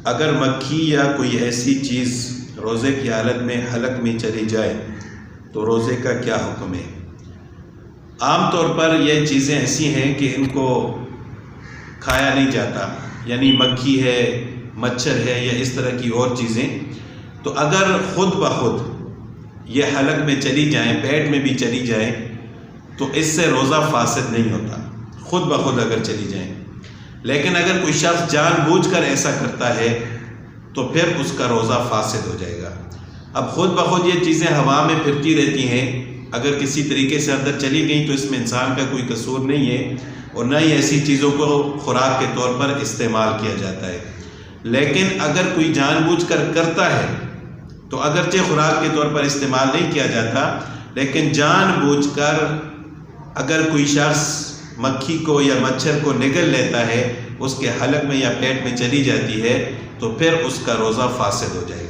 اگر مکھی یا کوئی ایسی چیز روزے کی حالت میں حلق میں چلی جائے تو روزے کا کیا حکم ہے؟ عام طور پر یہ چیزیں ایسی ہیں کہ ان کو کھایا نہیں جاتا، یعنی مکھی ہے، مچھر ہے یا اس طرح کی اور چیزیں، تو اگر خود بخود یہ حلق میں چلی جائیں، پیٹ میں بھی چلی جائیں، تو اس سے روزہ فاسد نہیں ہوتا، خود بخود اگر چلی جائیں۔ لیکن اگر کوئی شخص جان بوجھ کر ایسا کرتا ہے تو پھر اس کا روزہ فاسد ہو جائے گا۔ اب خود بخود یہ چیزیں ہوا میں پھرتی رہتی ہیں، اگر کسی طریقے سے اندر چلی گئیں تو اس میں انسان کا کوئی قصور نہیں ہے، اور نہ ہی ایسی چیزوں کو خوراک کے طور پر استعمال کیا جاتا ہے۔ لیکن اگر کوئی جان بوجھ کر کرتا ہے تو اگرچہ خوراک کے طور پر استعمال نہیں کیا جاتا، لیکن جان بوجھ کر اگر کوئی شخص مکھی کو یا مچھر کو نگل لیتا ہے، اس کے حلق میں یا پیٹ میں چلی جاتی ہے، تو پھر اس کا روزہ فاسد ہو جائے گا۔